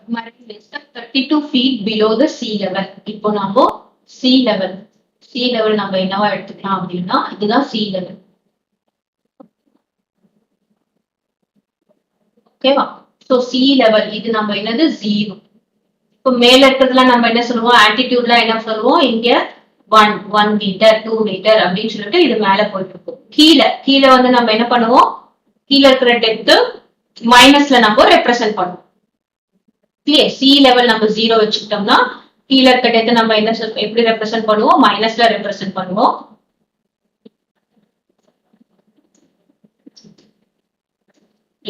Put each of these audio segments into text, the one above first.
submarine is 32 feet below the sea level. இப்போ நம்ம sea level நம்ம என்னவா எடுத்துக்கலாம் அப்படின்னா இதுதான் sea level. ஓகேவா? சோ sea level இது நம்ம என்னது 0. இப்போ மேல இருக்கிறதுல நம்ம என்ன சொல்லுவோம், ஆல்டிடியூட்ல என்ன சொல்லுவோம், இங்க 1 மீட்டர் 2 மீட்டர் அப்படின்னு சொல்லிட்டு இது மேல போயிட்டு இருக்கும். கீழே வந்து நம்ம என்ன பண்ணுவோம், கீழே இருக்கிற டெப்த் மைனஸ்ல நம்ம ரெப்ரசென்ட் பண்ணுவோம். கிளியர்? சி லெவல் நம்ம 0 வச்சுக்கிட்டோம்னா கீழே இருக்க டெப்த் நம்ம என்ன எப்படி ரெப்ரசென்ட் பண்ணுவோம், மைனஸ்ல ரெப்ரசென்ட் பண்ணுவோம்.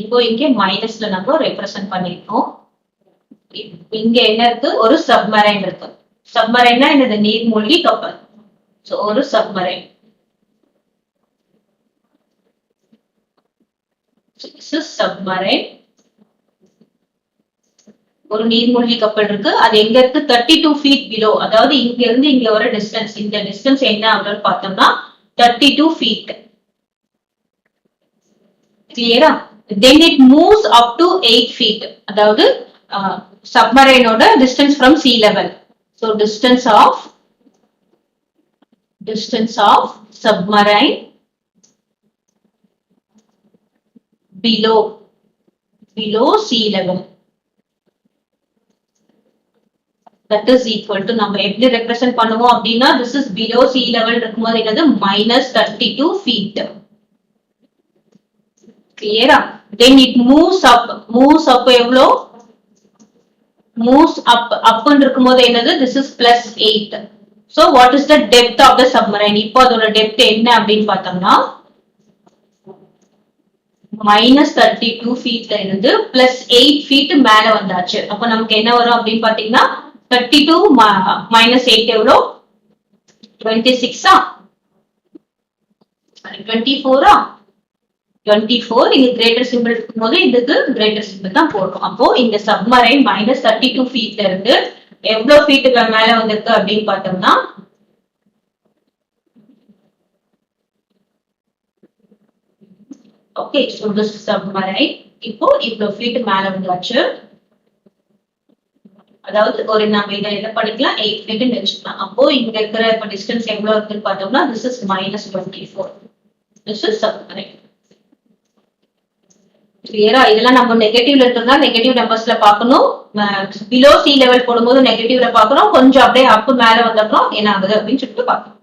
இப்போ இங்க மைனஸ்ல நம்ம ரெப்ரசென்ட் பண்ணிருக்கோம். இங்க என்ன இருக்கு, ஒரு சப்மரைன் இருக்கு. சப்மரைன்னா என்னது, நீர்மூழ்கி கப்பல். சோ ஒரு சப்மரைன். சப்மரைன் ஒரு நீர்மூழ்கி கப்பல் இருக்கு. அது எங்க இருக்கு, 32 feet below. அதாவது இங்க இருந்து இங்க வர டிஸ்டன்ஸ், இந்த டிஸ்டன்ஸ் என்ன அப்படின்னு பார்த்தோம்னா 32 feet. கிளியரா? then it moves up to 8 feet. அதாவது சப்மரைனோட distance from sea level. so distance of submarine below sea level, that is equal to நம்ம எப்படி ரெப்ரசென்ட் பண்ணுவோம் அப்படின்னா this is below sea level இருக்கும்போது என்னது -32 feet. கிளியரா? then it moves up எவ்வளோ, moves up இருக்கும்போது என்னது, this is +8. so what is the depth of the submarine? இப்போ அதோட டெப்த் என்ன அப்படின்னு பார்த்தோம்னா -32 feetல இருந்து +8 feet மேல வந்தாச்சு. அப்ப நமக்கு என்ன வரும் அப்படின்னு பாத்தீங்கன்னா 32 -8 எவ்வளோ, 26 24 24. இங்க கிரேட்டர் சிம்பிள் இருக்கும்போது இதுக்கு கிரேட்டர் சிம்பிள் தான் போடுறோம். அப்போ இந்த சப்மரைன் -32 feetல இருந்து எவ்வளவு ஃபீட்டுக்கு மேல வந்திருக்கு அப்படின்னு பார்த்தோம்னா ஓகே. சோ திஸ் சப்மரைன் இப்போ இவ்வளவு ஃபீட் மேல வந்தாச்சு. அதாவது ஒரு நம்ம இதை என்ன பண்ணிக்கலாம், 8 feet வச்சுக்கலாம். அப்போ இங்க இருக்கிற இப்ப டிஸ்டன்ஸ் எவ்வளவு இருக்குன்னு பார்த்தோம்னா this is -24. this is submarine. கிளியரா? இதெல்லாம் நம்ம நெகட்டிவ்ல இருக்கிறதா நெகட்டிவ் நம்பர்ஸ்ல பார்க்கணும். பிலோ சி லெவல் போடும்போது நெகட்டிவ்ல பார்க்கணும். கொஞ்சம் அப்படியே அப் மேல வந்தப்பறம் என்ன ஆகுது அப்படின்னு சொல்லிட்டு பார்க்கணும்.